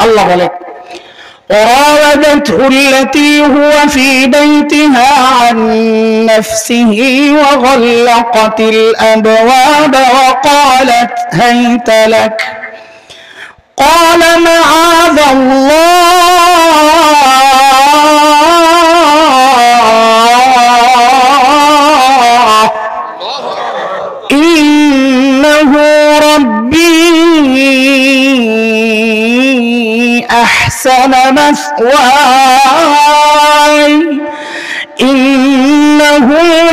আল্লাহ বলে وراودته التي هو في بيتها عن نفسه وغلقت الأبواب وقالت هيت لك قال معاذ الله إنه ربي أحسن مثواي إنه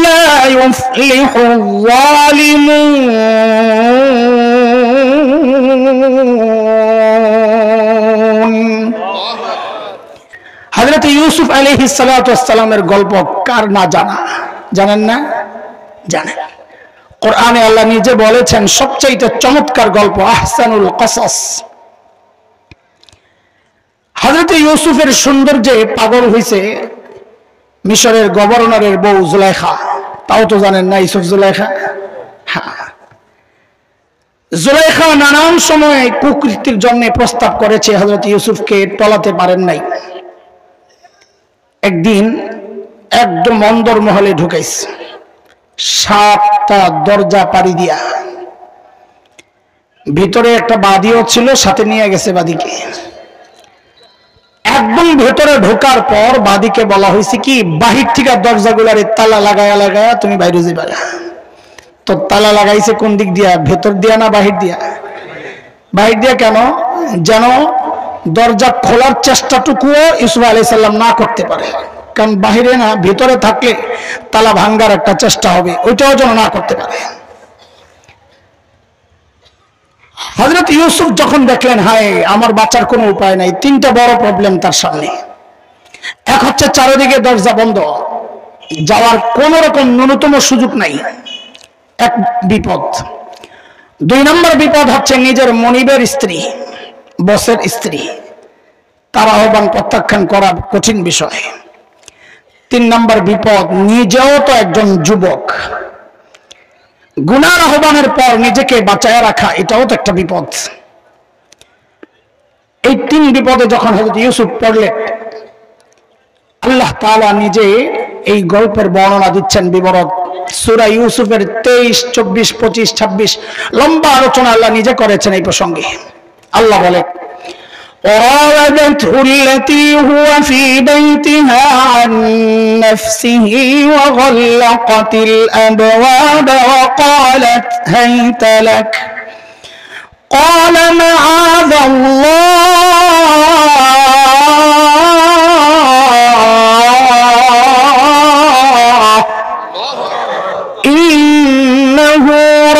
لا يفلح الظالمون হযরত ইউসুফ আলাইহিস সালাতু ওয়াস সালামের গল্প কার না জানা, জানেন না? জানেন। কোরআনে আল্লাহ নিজে বলেছেন সবচেয়ে চমৎকার গল্প আহসানুল কসস। হযরত ইউসুফের সৌন্দর্যে পাগল হয়েছে মিশরের গভর্নরের বউ জুলাইখা। তাও তো জানেন না ইউসুফ জুলাইখা? হ্যাঁ, জুলাইখা নানান সময় কুকৃতির জন্য প্রস্তাব করেছে, হযরত ইউসুফকে টলাতে পারেন নাই। একদিন একদম অন্দরমহলে ঢুকাইছে, 7টা দরজা পাড়ি দিয়া। ভিতরে একটা বাদীও ছিল, সাথে নিয়ে গেছে বাদীকে। একদম ভেতরে ঢোকার পর বাদীকে বলা হয়েছে কি, বাহির থেকে দরজাগুলারে তালা লাগায়া লাগায়া তুমি বাইরে যাবা। তো তালা লাগাইছে কোন দিক দিয়া? ভেতর দিয়া না বাহির দিয়া? বাহির দিয়া। কেন? যেন দরজা খোলার চেষ্টাটুকুও ইউসুফ আলাইহিস সালাম না করতে পারে। কারণ বাহিরে না, ভেতরে থাকলে তালা ভাঙ্গার একটা চেষ্টা হবে, ওইটাও যেন না করতে পারে। হযরত ইউসুফ যখন দেখলেন হায় আমার বাঁচার কোনো উপায় নাই, 3টা বড় প্রবলেম তার সামনে। এক হচ্ছে চারিদিকে দরজা বন্ধ, যাওয়ার কোন রকম ন্যূনতম সুযোগ নাই, এক বিপদ। 2 নম্বর বিপদ হচ্ছে নিজের মনিবের স্ত্রী, বসের স্ত্রী, তার আহ্বান প্রত্যাখ্যান করা কঠিন বিষয়। 3 নম্বর বিপদ, নিজেও তো একজন যুবক, গুনার আহ্বানের পর নিজেকে বাঁচায় রাখা, এটাও তো একটা বিপদ। এই 3 বিপদে যখন হযরত ইউসুফ পড়লেন, আল্লাহ তাআলা নিজে এই গল্পের বর্ণনা দিচ্ছেন বিবরণ। সূরা ইউসুফের 23, 24, 25, 26 লম্বা আলোচনা আল্লাহ নিজে করেছেন এই প্রসঙ্গে। আল্লাহ বলে وراودته التي هو في بيتها عن نفسه وغلقت الأبواب وقالت هيت لك قال معاذ الله إنه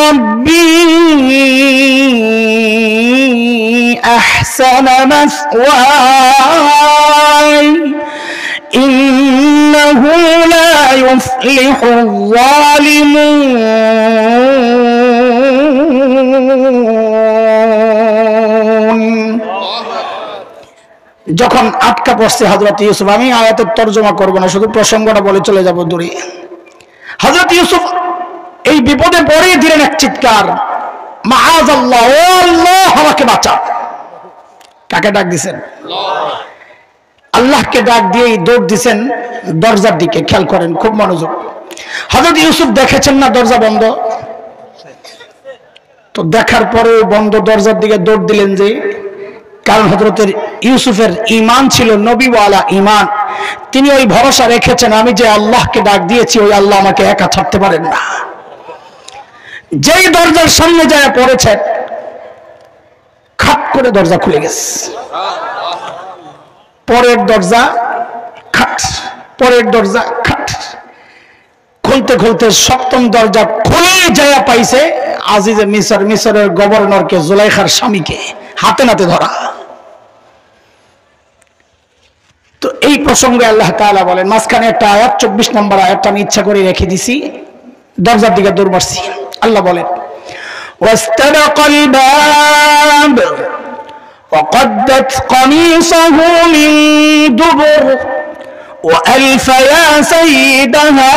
ربي أحسن مثواي إنه لا يفلح الظالمون। যখন আটকা পড়ছে হযরত ইউসুফ, আমি আয়াতের তরজমা করব না, শুধু প্রসঙ্গটা বলে চলে যাব দূরে। হযরত ইউসুফ এই বিপদে পড়ে দিলেন এক চিৎকার, মাআযাল্লাহ, ও আল্লাহ আমাকে বাঁচাও। কাকে ডাক দিছেন? আল্লাহকে ডাক দিয়ে দৌড় দিছেন দরজার দিকে। খেয়াল করেন, খুব মনোযোগ। হযরত ইউসুফ দেখেছেন না দরজা বন্ধ, তো দেখার পরে বন্ধ দরজার দিকে দৌড় দিলেন যে, কারণ হযরতের ইউসুফের ঈমান ছিল নবীওয়ালা ঈমান। তিনি ওই ভরসা রেখেছেন আমি যে আল্লাহকে ডাক দিয়েছি, ওই আল্লাহ আমাকে একা ছাড়তে পারেন না। যেই দরজার সামনে যায় পড়েছেন, খাট করে দরজা খুলে গেছে। পরের দরজা খাট, পরের দরজা খাট, খুলতে খুলতে 7ম দরজা খুলে যায় পাইছে আজিজে মিসর, মিসরের গভর্নরকে, জুলাইখার স্বামীকে হাতে নাতে ধরা। তো এই প্রসঙ্গে আল্লাহ তাআলা বলেন, মাঝখানে একটা আয়াত 24 নম্বর আয়াতটা আমি ইচ্ছা করে রেখে দিছি, দরজার দিকে দৌড় মারছি। আল্লাহ বলেন واستبق الباب وقدت قميصه من دبر وألف يا سيدها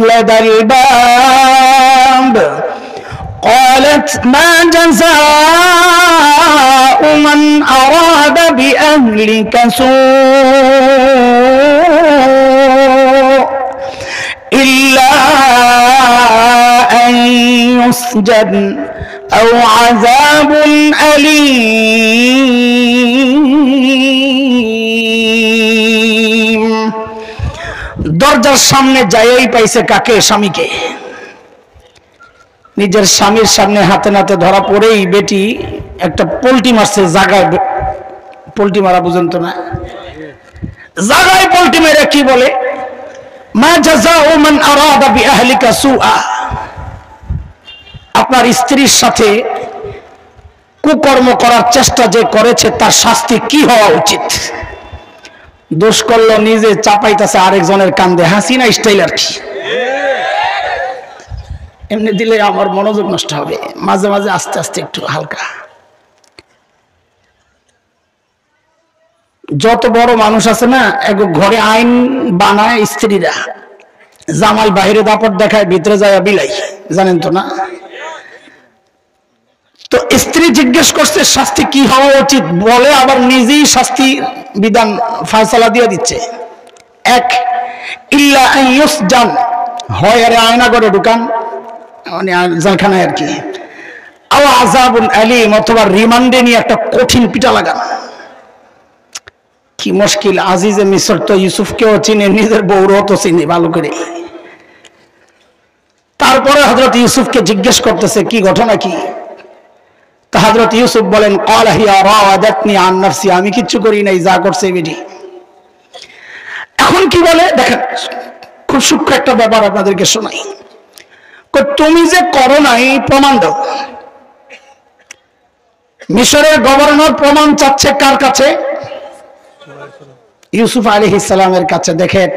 لدى الباب قالت ما جزاء من أراد بأهلك سوء إلا أن يسجن أو عذاب أليم দরজার সামনে যাইই পাইছে কাকে? স্বামীকে। নিজের স্বামীর সামনে হাতে নাতে ধরা পড়েই বেটি একটা পোল্টি মারছে জায়গায়। পোল্টি মারা বুঝেন তো না? জায়গায় পোল্টি মেরে কি বলে, মা জাযাউ মান আরাদা বিআহলিকা সুআ, আপনার স্ত্রীর সাথে কুকর্ম করার চেষ্টা যে করেছে তার শাস্তি কি হওয়া উচিত? দোষ করলো নিজে, চাপাইতেছে আরেকজনের কান্দে। হাসিনা স্টাইল আর কি। এমনি দিলে আমার মনোযোগ নষ্ট হবে। মাঝে মাঝে আস্তে আস্তে একটু হালকা। যত বড় মানুষ আছে না, এক ঘরে আইন বানায় স্ত্রীরা, জামাই বাইরে দাপট দেখায়, ভিতরে যায় বিলাই, জানেন তো না? তো স্ত্রী জিজ্ঞেস করছে শাস্তি কি হওয়া উচিত, বলে আবার নিজেই শাস্তি বিধান ফয়সালা দিয়ে দিচ্ছে। এক, ইল্লা আন ইউসজান, হয় আরে আয়না করে ঢুকান, মানে জেলখানায় আর কি, আও আযাবুন আলীম, অথবা রিমান্ডে নিয়ে একটা কঠিন পিটা লাগান। কি মুশকিল! আজিজে মিসর তো ইউসুফকেও চিনে, নিজের বউরও তো চিনে ভালো করে। তারপরে হযরত ইউসুফকে জিজ্ঞেস করতেছে কি ঘটনা কি? তা হযরত ইউসুফ বলেন, ক্বালা হিয়া রাওয়াদাতনি আন নাফসি, আমি কিচ্ছু করি নাই, যা করছে বেটি। এখন কি বলে দেখেন, খুব সূক্ষ্ম একটা ব্যাপার আপনাদেরকে শোনাই। তুমি যে করো নাই প্রমাণ দাও। মিশরের গভর্নর প্রমাণ চাচ্ছে কার কাছে? ইউসুফ আলাইহিস সালামের কাছে। দেখেন,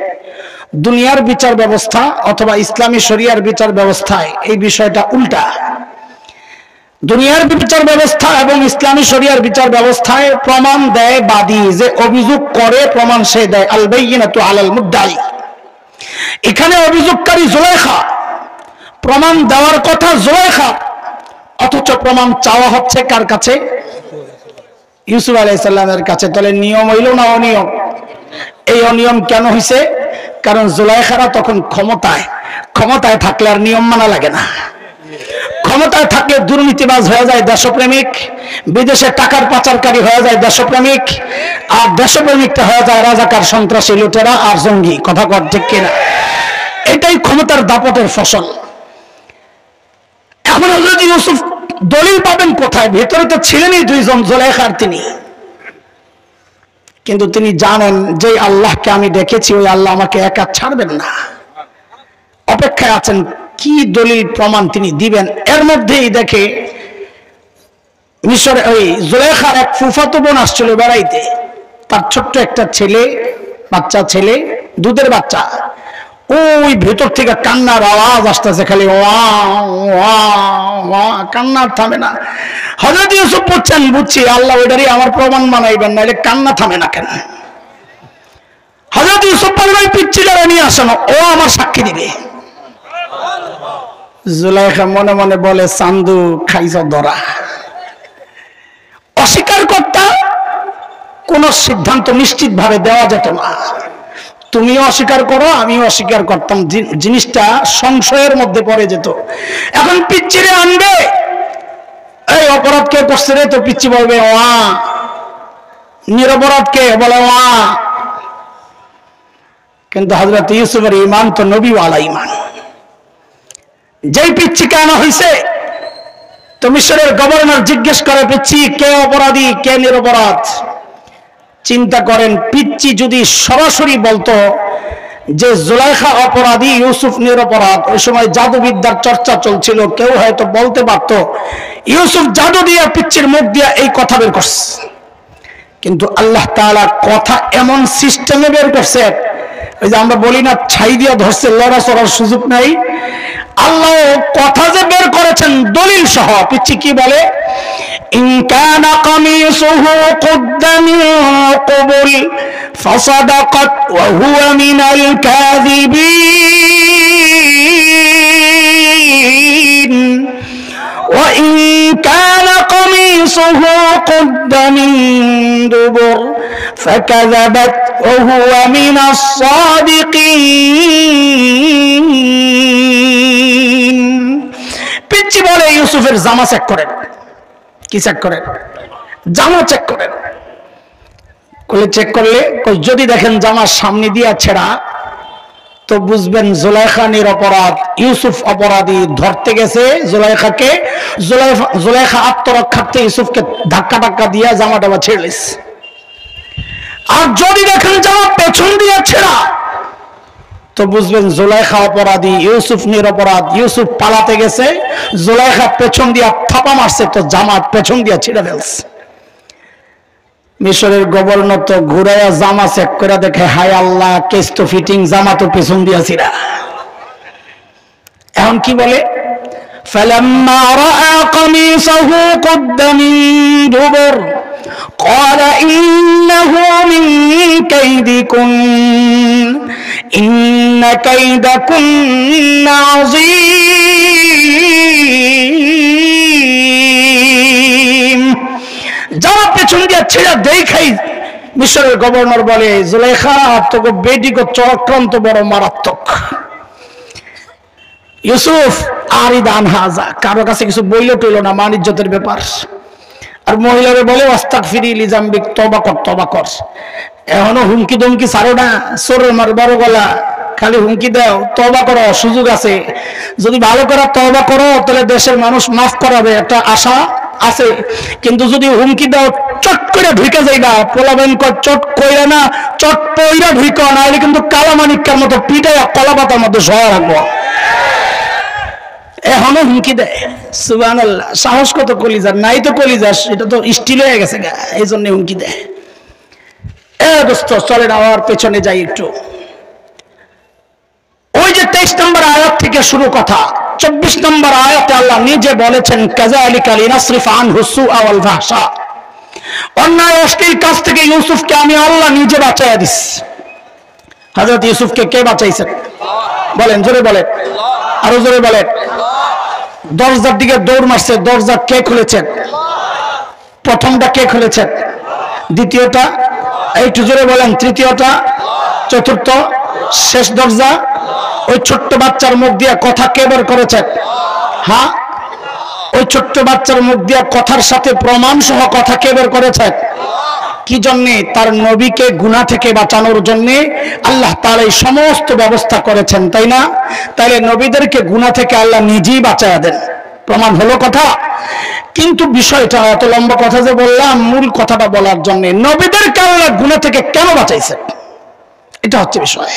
দুনিয়ার বিচার ব্যবস্থা অথবা ইসলামী শরিয়ার বিচার ব্যবস্থায় এই বিষয়টা উল্টা। দুনিয়ার বিচার ব্যবস্থা এবং ইসলামী শরিয়ার বিচার ব্যবস্থায় প্রমাণ দেয় বাদী, যে অভিযোগ করে প্রমাণ সে দেয়। আল বাইয়িনাতু আলাল মুদ্দাই। এখানে অভিযোগকারী জুলাইখা, প্রমাণ দেওয়ার কথা জুলাইখা, অথচ প্রমাণ চাওয়া হচ্ছে কার কাছে? ইউসুফ আলাইহিস সালামের কাছে। তাহলে নিয়ম হইল না অনিয়ম? এই অনিয়ম কেন হইছে? কারণ জুলাইখারা তখন ক্ষমতায় থাকলে আর নিয়ম মানা লাগে না। ক্ষমতায় থাকলে দুর্নীতিবাজ হয়ে যায় দেশপ্রেমিক, বিদেশে টাকার পাচারকারী হয়ে যায় দেশপ্রেমিক, আর দেশপ্রেমিকটা হয়ে যায় রাজাকার, সন্ত্রাসী, লুটেরা আর জঙ্গি। কথা কর ঠিক কিনা? এটাই ক্ষমতার দাপটের ফসল। এখন হযরত ইউসুফ দলিল পাবেন কোথায়? ভেতরে তো ছিলেনই দুইজন, জুলাইখা আর তিনি। কিন্তু তিনি জানেন যে আল্লাহকে আমি দেখেছি, ওই আল্লাহ আমাকে একা ছাড়বেন না, অপেক্ষায় আছেন কি দলিল প্রমাণ তিনি দিবেন। এর মধ্যেই দেখে মিশরে ওই জুলাইখার এক ফুফাতো বোন আসছিল বেড়াইতে, তার ছোট্ট একটা ছেলে, বাচ্চা ছেলে, দুধের বাচ্চা। ওই ভেতর থেকে কান্নার আওয়াজ আসতেছে, খালি ওয়া ওয়া ওয়া, কান্নার থামে না। হযরত ইউসুফ বলছেন, বুঝছি আল্লাহ ওইটারই আমার প্রমাণ মানাইবেন, নাইলে কান্না থামে না কেন? হযরত ইউসুফ বললেন, ওই পিচ্চিটারে নিয়ে আসেন, ও আমার সাক্ষী দিবে। জুলাইখা মনে মনে বলে, চান্দু খাইছ ধরা। অস্বীকার করতা কোন সিদ্ধান্ত নিশ্চিত ভাবে দেওয়া যেত না। তুমিও অস্বীকার করো, আমিও অস্বীকার করতাম, জিনিসটা সংশয়ের মধ্যে পড়ে যেত। এখন পিচ্চিরে আনবে, এই অপরাধ কে করছে রে? তো পিচ্চি বলবে ওয়া। নিরপরাধ কে? বলে ওয়া। কিন্তু হযরত ইউসুফের ঈমান তো নবীওয়ালা ঈমান। যেই পিচ্চিকে আনা হয়েছে, তো মিশরের গভর্নর জিজ্ঞেস করে, পিচ্চি কে অপরাধী, কে নিরপরাধ? চিন্তা করেন, পিচ্চি যদি সরাসরি বলতো যে জুলাইখা অপরাধী, ইউসুফ নিরপরাধ, ওই সময় জাদুবিদ্যার চর্চা চলছিল, কেউ হয়তো বলতে পারতো ইউসুফ জাদু দিয়ে পিচ্চির মুখ দিয়ে এই কথা বের করছে। কিন্তু আল্লাহ তাআলা কথা এমন সিস্টেমে বের করছে, ওই যে আমরা বলি না ছাই দিয়ে ধরছে, লড়াচড়ার সুযোগ নাই। আল্লাহ কথা যে বের করেছেন দলিল সহ। পিচ্চি কি বলে? ইন কানা কামিসুহু কুদ্দা মিন ক্বাবল ফাসাদাকাত ওয়া হুয়া মিনাল কাযিবিন إن كان قميصه قد من دبر فكذبت وهو من الصادقين পিচ্চি বলে ইউসুফের জামা চেক করেন কি চেক করেন জামা চেক করেন কলে চেক করলে যদি দেখেন জামার সামনে দিয়া ছেঁড়া তো বুঝবেন জুলাইখা নিরপরাধ ইউসুফ অপরাধী ধরতে গেছে জুলাইখাকে জুলাইখা আত্মরক্ষার্থে ইউসুফকে ধাক্কা দিয়া জামাটা ছেড়েছে আর যদি দেখেন জামা পেছন দিয়ে ছেঁড়া তো বুঝবেন জুলাইখা অপরাধী ইউসুফ নিরপরাধ ইউসুফ পালাতে গেছে জুলাইখা পেছন দিয়া থাপা মারছে তো জামা পেছন দিয়া ছিঁড়ে ফেলছে মিশরের গভর্নর তো ঘুরাইয়া জামা চেক করে দেখে হায় আল্লাহ কেস তো ফিটিং জামা তো পেছন দিয়া ছিঁড়া এখন কি বলে فلما رأى قميصه قد من دبر قال إنه من كيدكن إن كيدكن عظيم যারা পেছন দিয়ে ছেড়ে দেখাই মিশরের গভর্নর বলে জুলাইখা তোকে বেডিকে চক্রান্ত বড় মারাত্মক ইউসুফ আরিদান হাজা কারো কাছে কিছু বইল টইল না মান ইজ্জতের ব্যাপার আর মহিলারে বলে আস্তাগফিরি লিজামবিক তওবা কর এখনো হুমকি দমকি ছাড়ো না চোরের মার বড় গলা খালি হুমকি দাও তওবা করো সুযোগ আছে যদি ভালো করে তওবা করো তাহলে দেশের মানুষ মাফ করাবে একটা আশা আছে কিন্তু যদি হুমকি দাও চট করে ঢুকে যাইবা পোলাবেন কর চট কইরা না চট পইরা ঢুকা নাহলে কিন্তু কালামানিক্কার মতো পিটাইয়া কলাপাতার মধ্যে সহ রাখবো এখনো হুমকি দেয় সুবহানাল্লাহ সাহস কত কলিজার নাই তো কলিজার এটা তো স্টিল হয়ে গেছে গা এই জন্য হুমকি দেয় দোস্ত চলেন আবার পেছনে যাই একটু ওই যে 23 নম্বর আয়াত থেকে শুরু কথা 24 নম্বর আয়াতে আল্লাহ নিজে বলেছেন কাযালিকা লিনাসরিফ আনহু সুআ ওয়াল ফাহশা অন্যায় অশ্লীল কাজ থেকে ইউসুফকে আমি আল্লাহ নিজে বাঁচাইয়া দিছি হযরত ইউসুফকে কে বাঁচাইছেন বলেন জোরে বলেন আরো জোরে বলেন দরজার দিকে দৌড় মারছে দরজা কে খুলেছেন প্রথমটা কে খুলেছেন দ্বিতীয়টা একটু জোরে বলেন তৃতীয়টা চতুর্থ শেষ দরজা ওই ছোট্ট বাচ্চার মুখ দিয়ে কথা কে বের করেছেন হ্যাঁ ওই ছোট্ট বাচ্চার মুখ দিয়ে কথার সাথে প্রমাণ সহ কথা কে বের করেছেন কি জন্যে তার নবীকে গুনাহ থেকে বাঁচানোর জন্যে আল্লাহ তাআলা এই সমস্ত ব্যবস্থা করেছেন তাই না তাইলে নবীদেরকে গুনাহ থেকে আল্লাহ নিজেই বাঁচায়া দেন প্রমাণ হলো কথা কিন্তু বিষয়টা এত লম্বা কথা যে বললাম মূল কথাটা বলার জন্য নবীদেরকে আল্লাহ গুনাহ থেকে কেন বাঁচাইছেন এটা হচ্ছে বিষয়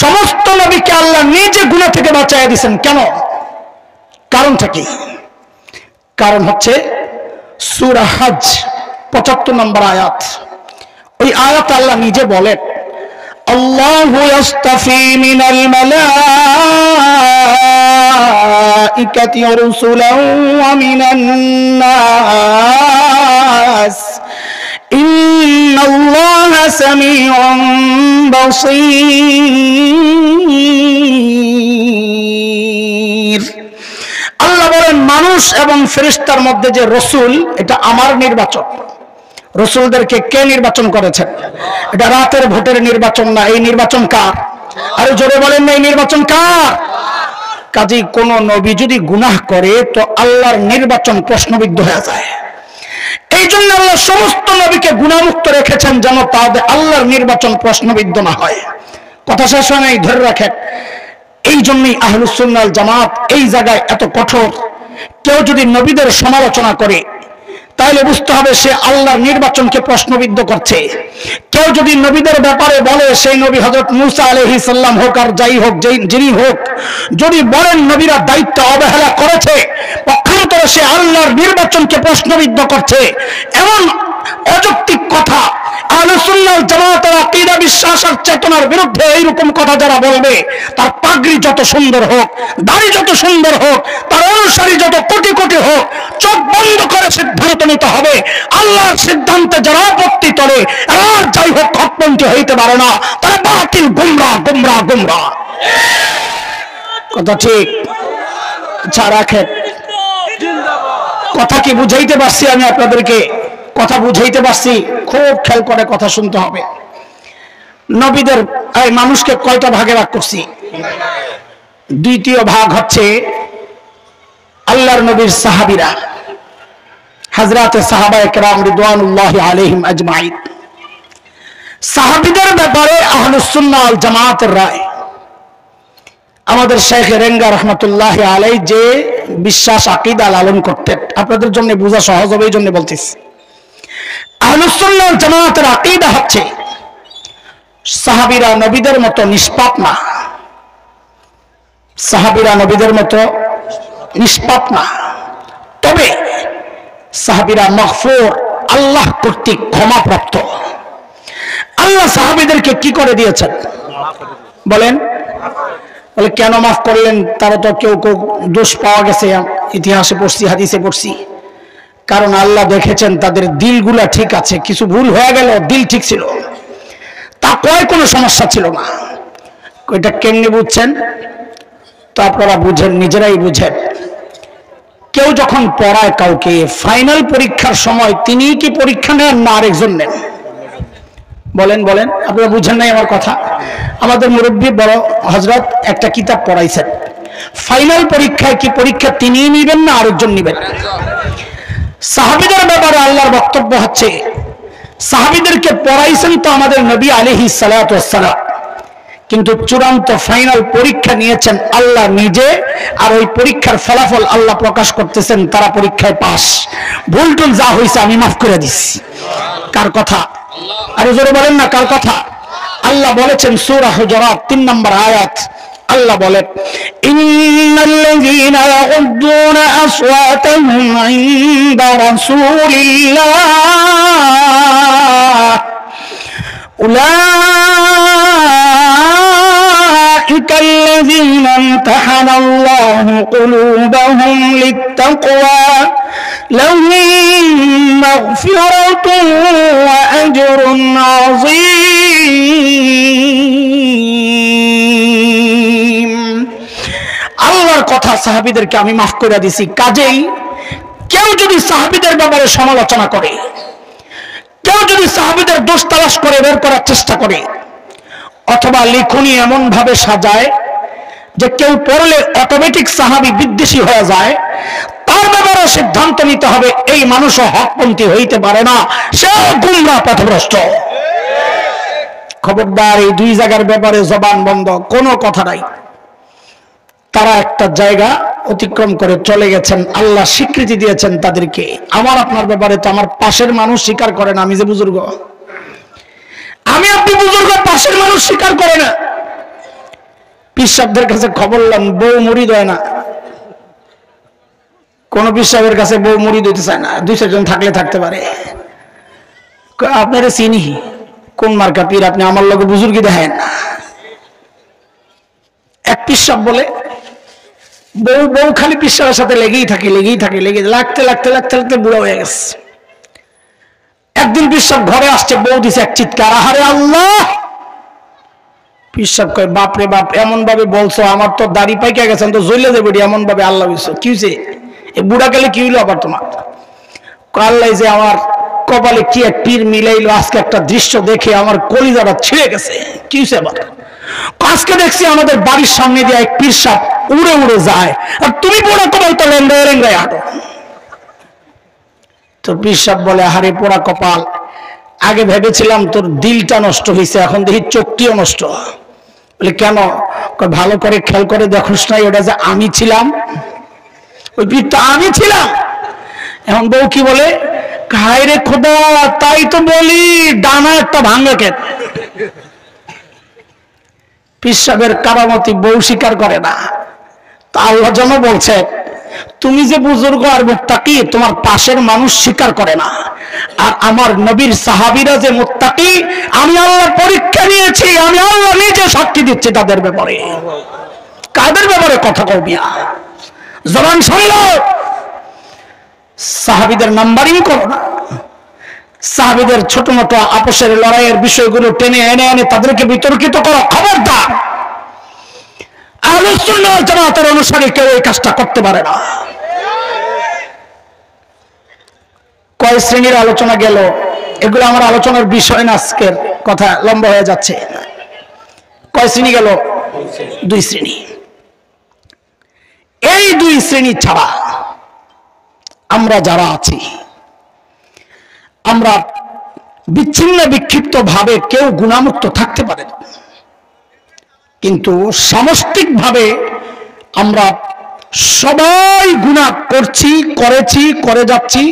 সমস্ত নবীকে আল্লাহ নিজে গুনাহ থেকে বাঁচায়া দিয়েছেন কেন কারণটা কি কারণ হচ্ছে সূরা হজ 75 নম্বর আয়াত ওই আয়াত আল্লাহ নিজে বলেন আল্লাহু ইস্তাফি মিনাল মালাইকাতি রাসূলান ওয়া মিনান নাস ইন্নাল্লাহা সামিউন বাসীর আল্লাহ বলেন মানুষ এবং ফেরেশতার মধ্যে যে রাসূল এটা আমার নির্বাচন রাসূলদেরকে কে নির্বাচন করেছেন এটা রাতের ভোটের নির্বাচন না এই নির্বাচন কার আরে জোরে বলেন না এই নির্বাচন কার কাজী কোন নবী যদি গুনাহ করে তো আল্লাহর নির্বাচন প্রশ্নবিদ্ধ হয়ে যায় এই জন্য আল্লাহ সমস্ত নবীকে গুনাহমুক্ত রেখেছেন যেন তাদের আল্লাহর নির্বাচন প্রশ্নবিদ্ধ না হয় কথা শেষ হয় নাই ধরে রাখেন এই জন্যই আহলুস সুন্নাহ ওয়াল জামাত এই জায়গায় এত কঠোর কেউ যদি নবীদের সমালোচনা করে তাহলে বুঝতে হবে সে আল্লাহর নির্বাচনকে প্রশ্নবিদ্ধ করছে কেউ যদি নবীদের ব্যাপারে বলে সেই নবী হযরত মূসা আলাইহিস সালাম হোক আর যাই হোক যিনি হোক যদি বলেন নবীরা দায়িত্ব অবহেলা করেছে পক্ষান্তরে সে আল্লাহর নির্বাচনকে প্রশ্নবিদ্ধ করছে এমন অযৌক্তিক কথা আহলুস সুন্নাহ ওয়াল জামাতের আকীদা বিশ্বাস আর চেতনার বিরুদ্ধে এইরকম কথা যারা বলবে তার পাগড়ি যত সুন্দর হোক দাড়ি যত সুন্দর হোক তার অনুসারী যত কোটি কোটি হোক চোখ বন্ধ করে সিদ্ধান্ত নিতে হবে আল্লাহর সিদ্ধান্তে যারা আপত্তি করে আর যাই হোক হকপন্থী হইতে পারে না তারা বাতিল গুমরাহ গুমরাহ গুমরাহ কথা ঠিক আচ্ছা রাখেন কথা কি বুঝাইতে পারছি? আমি আপনাদেরকে কথা বুঝাইতে পারছি? খুব খেয়াল করে কথা শুনতে হবে। নবীদের মানুষকে কয়টা ভাগে ভাগ করছি? দ্বিতীয় ভাগ হচ্ছে আল্লাহর নবীর সাহাবীরা, হযরতে সাহাবায়ে কেরাম রিদওয়ানুল্লাহি আলাইহিম আজমাইন। সাহাবীদের ব্যাপারে আহলুস সুন্নাহ ওয়াল জামাতের রায়, আমাদের শেখ রেঙ্গা রহমতুল্লাহি আলাইহি যে বিশ্বাস আকীদা লালন করতেন, আপনাদের জন্য বোঝা সহজ হবে এই জন্য বলতেছি। আহলুস সুন্নাহ ওয়াল জামাতের আকীদা হচ্ছে সাহাবীরা নবীদের মতো নিষ্পাপ না, সাহাবীরা নবীদের মতো নিষ্পাপ না, তবে সাহাবীরা মাগফুর, আল্লাহ কর্তৃক ক্ষমাপ্রাপ্ত। আল্লাহ সাহাবীদেরকে কি করে দিয়েছেন বলেন? বলে কেন মাফ করলেন? তারা তো কেউ কেউ দোষ পাওয়া গেছে, ইতিহাসে পড়ছি, হাদিসে পড়ছি। কারণ আল্লাহ দেখেছেন তাদের দিলগুলা ঠিক আছে, কিছু ভুল হয়ে গেল, দিল ঠিক ছিল, তা কয় কোনো সমস্যা ছিল না। এটা কেমনি বুঝছেন? তো আপনারা বুঝেন, নিজেরাই বুঝেন। কেউ যখন পড়ায় কাউকে, ফাইনাল পরীক্ষার সময় তিনি কি পরীক্ষা নেন না আরেকজন নেন? বলেন বলেন, আপনারা বুঝেন নাই আমার কথা? আমাদের মুরব্বী বড় হযরত একটা কিতাব পড়াইছেন, ফাইনাল পরীক্ষায় কি পরীক্ষা তিনি নিবেন না আরেকজন নিবেন? সাহাবীদের ব্যাপারে আল্লাহর বক্তব্য হচ্ছে, সাহাবীদেরকে পড়াইছেন তো আমাদের নবী আলাইহিস সালাতু ওয়াস সালাম, কিন্তু চূড়ান্ত ফাইনাল পরীক্ষা নিয়েছেন আল্লাহ নিজে, আর ওই পরীক্ষার ফলাফল আল্লাহ প্রকাশ করতেছেন, তারা পরীক্ষায় পাস। ভুল টুল যা হয়েছে আমি মাফ করে দিচ্ছি। কার কথা? আরে জোরে বলেন না, কার কথা? আল্লাহ বলেছেন সূরা হুজুরাত 3 নম্বর আয়াত, আল্লাহ বলেন ইন্নাল্লাযীনা ইয়াগুদ্দুনা আসওয়াতাহুম ইনদা রাসূলিল্লাহ أولئك الذين امتحن الله قلوبهم للتقوى لهم مغفرة وأجر عظيم। আল্লাহর কথা, সাহাবীদেরকে আমি মাফ করে দিছি। কাজেই কেউ যদি সাহাবীদের ব্যাপারে সমালোচনা করে, কেউ যদি সাহাবীদের দোষ তালাশ করে বের করার চেষ্টা করে, অথবা লিখনি এমন ভাবে সাজায় যে কেউ পড়লে অটোমেটিক সাহাবী বিদ্বেষী হয়ে যায়, তার ব্যাপারে সিদ্ধান্ত নিতে হবে এই মানুষও হকপন্থী হইতে পারে না, সে গুমরাহ পথভ্রষ্ট। খবরদার, এই দুই জায়গার ব্যাপারে জবান বন্ধ, কোনো কথা নাই। তারা একটা জায়গা অতিক্রম করে চলে গেছেন, আল্লাহ স্বীকৃতি দিয়েছেন তাদেরকে। আমার আপনার ব্যাপারে তো আমার পাশের মানুষ স্বীকার করে না, আমি যে বুজুর্গ, আমি আপনি বুজুর্গ, পাশের মানুষ স্বীকার করে না। পীর সাহেবদের কাছে খবর নেন, বউ মুরিদ হয় না। কোন পীর সাহেবের কাছে বউ মুরিদ হইতে চায় না, 2-4 জন থাকলে থাকতে পারে। আপনারা চিনি কোন মার্কা পীর, আপনি আমার লগে বুজুর্গি দেখেন না। এক পীর সাহেব বলে বউ বউ খালি পীর সাহেবের সাথে লেগেই থাকে, লাগতে লাগতে লাগতে লাগতে বুড়া হয়ে গেছে। একদিন পীর সাহেব ঘরে আসছে, বউ দিছে এক চিৎকার, আহারে আল্লাহ! পীর সাহেব কয়, বাপ রে বাপ, এমন ভাবে বলছো আমার তো দাড়ি পাইকা গেছে, তো জ্বলে যাবে, এমন ভাবে আল্লাহ বলছো। কি হয়েছে? এই বুড়া গেলে কি হইলো আবার তোমার? আল্লাহ যে আমার কপালে কি এক পীর মিলাইলো, আজকে একটা দৃশ্য দেখে আমার কলিজাটা ছিঁড়ে গেছে। কি হয়েছে আবার? আজকে দেখছি আমাদের বাড়ির সামনে দিয়ে এক পীর সাহেব উড়ে উড়ে যায়, আর তুমি পোড়া কপাল তো রেঙ্গায় রেঙ্গায় হাঁটো। তো পীর সাহেব বলে, আহারে পোড়া কপাল, আগে ভেবেছিলাম তোর দিলটা নষ্ট হয়েছে, এখন দেখি চোখটিও নষ্ট। বলে কেন? ভালো করে খেয়াল করে দেখোস নাই ওটা যে আমি ছিলাম? ওই পীরটা আমি ছিলাম। এখন বউ কি বলে, হায় রে খোদা, তাই তো বলি, ডানা একটা ভাঙা কেন? পীর সাহেবের কারামতি বউ স্বীকার করে না। তা আল্লাহ যেন বলছে, তুমি যে বুজুর্গ আর মুত্তাকি, তোমার পাশের মানুষ স্বীকার করে না। আর আমার নবীর সাহাবীরা যে মুত্তাকি, আমি আল্লাহ পরীক্ষা নিয়েছি, আমি আল্লাহ নিজে সাক্ষী দিচ্ছি তাদের ব্যাপারে। কাদের ব্যাপারে কথা কবিয়া? জবান সামলো, সাহাবীদের নাম্বারিং করো না। সাহাবীদের ছোট মোটো আপোষের লড়াইয়ের বিষয়গুলো টেনে এনে এনে তাদেরকে বিতর্কিত করো, খবরদার। আহলুস সুন্নাহ ওয়াল জামাতের অনুসারী কেউ এই কাজটা করতে পারে না। কয় শ্রেণীর আলোচনা গেল, এগুলো আমার আলোচনার বিষয় না, আজকের কথা লম্বা হয়ে যাচ্ছে। কয় শ্রেণী গেল? 2 শ্রেণী। এই 2 শ্রেণী ছাড়া আমরা যারা আছি, আমরা বিচ্ছিন্ন বিক্ষিপ্ত ভাবে কেউ গুণামুক্ত থাকতে পারে না, কিন্তু সামষ্টিক ভাবে আমরা সবাই গুনাহ করছি, করেছি, করে যাচ্ছি,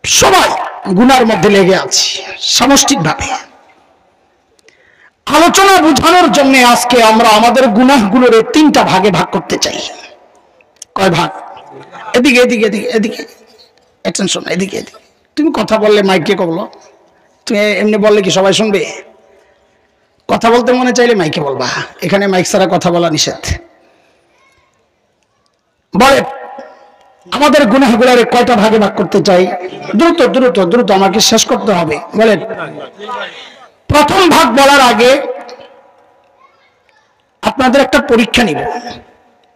সবাই গুনার মধ্যে লেগে আছি সামষ্টিক ভাবে। আলোচনা বোঝানোর জন্য আজকে আমরা আমাদের গুনাহগুলোর 3টা ভাগে ভাগ করতে চাই। কয় ভাগ? এদিকে এদিকে এদিকে এদিকে অ্যাটেনশন, এদিকে এদিকে। তুমি কথা বললে মাইকে বলো, তুমি এমনি বললে কি সবাই শুনবে? কথা বলতে মনে চাইলে মাইকে বলবা, এখানে মাইক ছাড়া কথা বলা নিষেধ। বলে আমাদের গুনাহগুলোর কয়টা ভাগে ভাগ করতে চাই? দ্রুত দ্রুত দ্রুত আমাকে শেষ করতে হবে। বলেন, প্রথম ভাগ বলার আগে আপনাদের একটা পরীক্ষা নিব।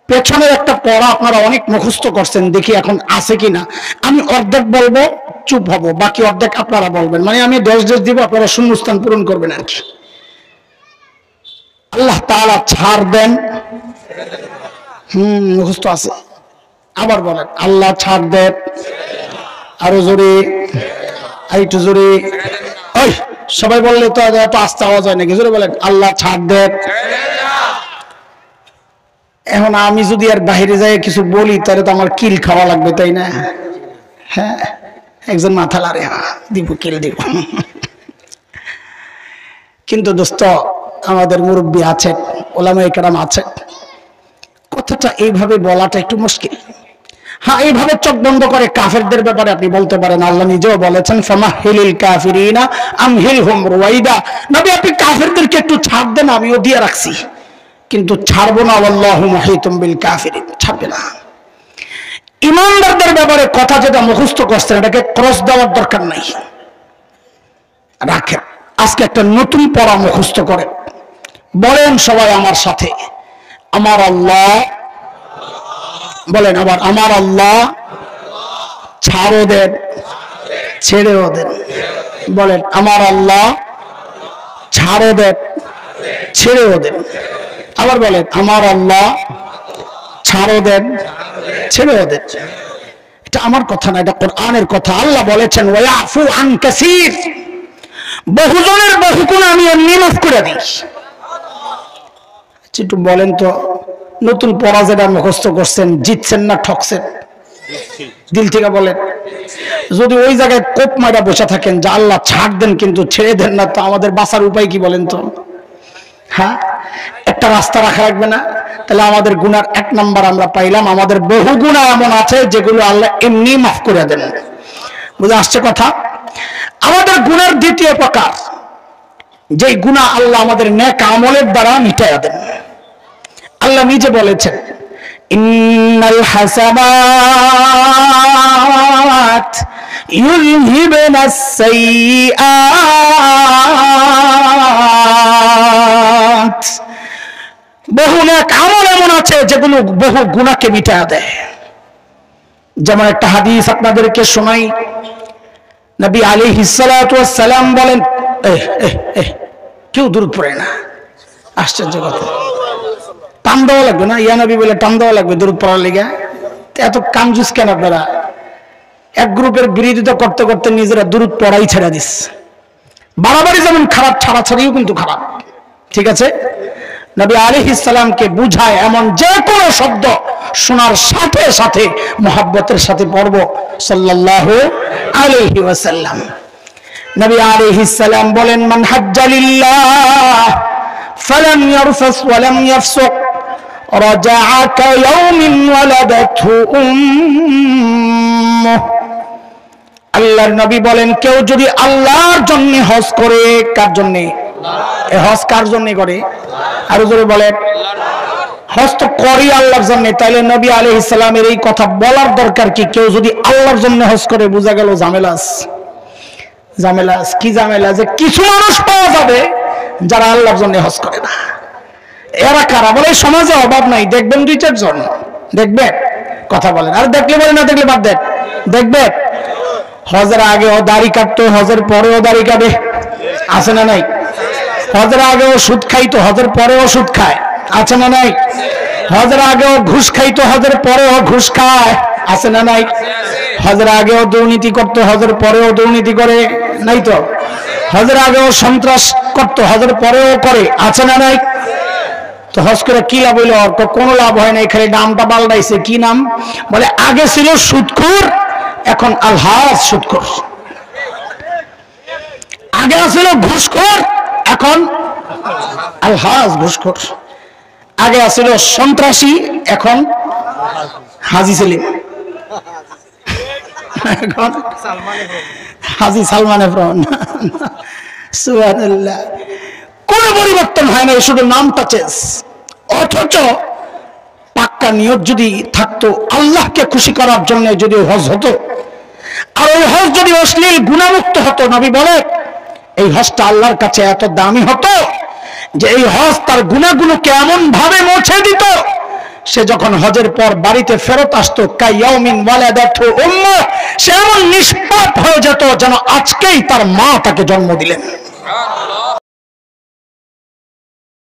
পেছনের একটা পড়া আপনারা অনেক মুখস্থ করছেন, দেখি এখন আছে কিনা। আমি অর্ধেক বলবো, চুপ হব, বাকি অর্ধেক আপনারা বলবেন। মানে আমি 10 দিব, আপনারা শূন্যস্থান পূরণ করবেন আর কি। আল্লাহ তাআলা ছাড় দেন। মুখস্থ আছে, আবার বলেন আল্লাহ ছাড় দেন। আরো জোরে, আরেকটু জোরে। ওই সবাই বললে তো এত আস্তে আওয়াজ হয় নাকি? জোরে বলেন আল্লাহ ছাড় দেন। এখন আমি যদি আর বাইরে যাই কিছু বলি, তাহলে তো আমার কিল খাওয়া লাগবে, তাই না? হ্যাঁ, একজন মাথা লারে দিব, কিল দিব। কিন্তু দোস্ত, আমাদের মুরব্বী আছেন, ওলামায়ে কেরাম আছেন, কথাটা এইভাবে বলাটা একটু মুশকিল। হ্যাঁ, এইভাবে চোখ বন্ধ করে কাফেরদের ব্যাপারে আপনি বলতে পারেন। আল্লাহ নিজেও বলেছেন ফামাহিলিল কাফিরিনা আমহিলহুম রুয়াইদা। নবী, আপনি কাফেরদেরকে একটু ছাড় দেন, আমিও দিয়ে রাখছি, কিন্তু ছাড়বো না। আল্লাহু মুহিতুম বিল কাফিরিন, ছাড়বে না। ইমানদারদের ব্যাপারে কথা যেটা মুখস্থ করছেন, এটাকে ক্রস দেওয়ার দরকার নাই, রাখেন। আজকে একটা নতুন পড়া মুখস্থ করেন। বলেন সবাই আমার সাথে, আমার আল্লাহ। বলেন আবার, আমার আল্লাহ ছাড়ও দেন, ছেড়েও দেন। বলেন আমার আল্লাহ ছাড়ও দেন, ছেড়েও দেন। আবার বলেন আমার আল্লাহ ছাড়ও দেন, ছেড়েও দেন। এটা আমার কথা না, এটা কোরআনের কথা। আল্লাহ বলেছেন ওয়ায়াফু আন কাসীর, বহুজনের বহু গুনাহ আমি এমনি মাফ করে দিই। একটু বলেন তো, নতুন পড়া যেটা মুখস্থ করছেন, জিতছেন না ঠকছেন? দিল থেকে বলেন। যদি ওই জায়গায় কোপ মারা বসে থাকেন যে আল্লাহ ছাড় দেন কিন্তু ছেড়ে দেন না, তো আমাদের বাঁচার উপায় কি বলেন তো? হ্যাঁ, একটা রাস্তা রাখা রাখবে না? তাহলে আমাদের গুনার 1 নাম্বার আমরা পাইলাম, আমাদের বহু গুনাহ এমন আছে যেগুলো আল্লাহ এমনি মাফ করে দেন। বুঝে আসছে কথা? আমাদের গুনার 2য় প্রকার, যে গুনাহ আল্লাহ আমাদের নেক আমলের দ্বারা মিটাইয়া দেন। আল্লাহ নিজে বলেছেন ইন্নাল হাসানাত ইউযহিবুনাস সাইয়্যাত। বহু নেক আমল এমন আছে যেগুলো বহু গুনাহকে মিটাইয়া দেয়। যেমন একটা হাদিস আপনাদেরকে শোনাই। নবী আলাইহিস সালাতু ওয়াস সালাম বলেন, কেউ দূর পড়ে না। আশ্চর্য কথা, টান দেওয়া লাগবে না? ইয়া নবী বলে টান দেওয়া লাগবে দূর পড়ার লেগে? এত কামজুস কেন আপনারা? এক গ্রুপের বিরোধিতা করতে করতে নিজেরা দূরত পড়াই ছেড়ে দিস। বাড়াবাড়ি যেমন খারাপ, ছাড়াছাড়িও কিন্তু খারাপ। ঠিক আছে? নবী আলাইহিস সালামকে বুঝায় এমন যে কোনো শব্দ শোনার সাথে সাথে মুহাব্বতের সাথে পড়ব সাল্লাল্লাহু আলাইহি ওয়াসাল্লাম। নবী আলাইহিস সালাম বলেন মান হাজ্জা লিল্লাহ ফালাম ইয়ারফাস ওয়ালাম ইয়াফসুক রাজাআ কায়াউমিন ওয়ালাদাতহু উম্মুহু। আল্লাহর নবী বলেন, কেউ যদি আল্লাহর জন্য হজ করে, কার জন্য? এই হজ কার জন্য করে? আরো জোরে বলেন। হজ তো করি আল্লাহর জন্য, তাইলে নবী আলাইহিস সালামের এই কথা বলার দরকার কি? কেউ যদি আল্লাহর জন্য হজ করে, বোঝা গেল ঝামেলাস। ঝামেলাস কি ঝামেলা? যে কিছু মানুষ পাওয়া যাবে যারা আল্লাহর জন্য হজ করে না। এরা কারা? বলে সমাজে অভাব নাই, দেখবেন 2-4 জন, দেখবেন। কথা বলেন। আর দেখলে বলে, না দেখলে বাদ দেন। দেখবেন হজের আগেও দাড়ি কাটতো, হজের পরেও দাড়ি কাটে, আছে না নাই? হজের আগেও সুদ খাইতো, হজের পরেও সুদ খায়, আছে না নাই? হজের আগেও ঘুষ খাইতো, হজের পরেও ঘুষ খায়, আছে না নাই? হজের আগেও দুর্নীতি করতো, হজের পরেও দুর্নীতি করে, নাই তো? হজের আগেও সন্ত্রাস করতো, হজের পরেও করে, আছে না নাই? তো হজ করে কি লাভ হইলো? কোনো লাভ হয় নাই, খালি নামটা পাল্টাইছে। কি নাম? বলে আগে ছিল সুদখোর, এখন আলহাজ সুদখোর। আগে ছিল ঘুষখোর, এখন আলহাজ ঘুষখোর। আগে ছিল সন্ত্রাসী, এখন হাজি সেলিম, এখন হাজি সালমান এফরন। সুবহানাল্লাহ। কোন পরিবর্তন হয় না, শুধু নামটা চেঞ্জ। অথচ পাক্কা নিয়ত যদি থাকতো আল্লাহকে খুশি করার জন্য, যদি হজ হতো, আর ওই হজ যদি অশ্লীল গুনাহমুক্ত হতো, নবী বলে এই হজটা আল্লাহর কাছে এত দামি হতো যে এই হজ তার গুনাহগুলোকে এমন ভাবে মুছে দিত, সে যখন হজের পর বাড়িতে ফেরত আসতো, কায়াউমিন ওয়ালাদাতহু উম্মু, সে এমন নিষ্পাপ হয়ে যেত যেন আজকেই তার মা তাকে জন্ম দিলেন।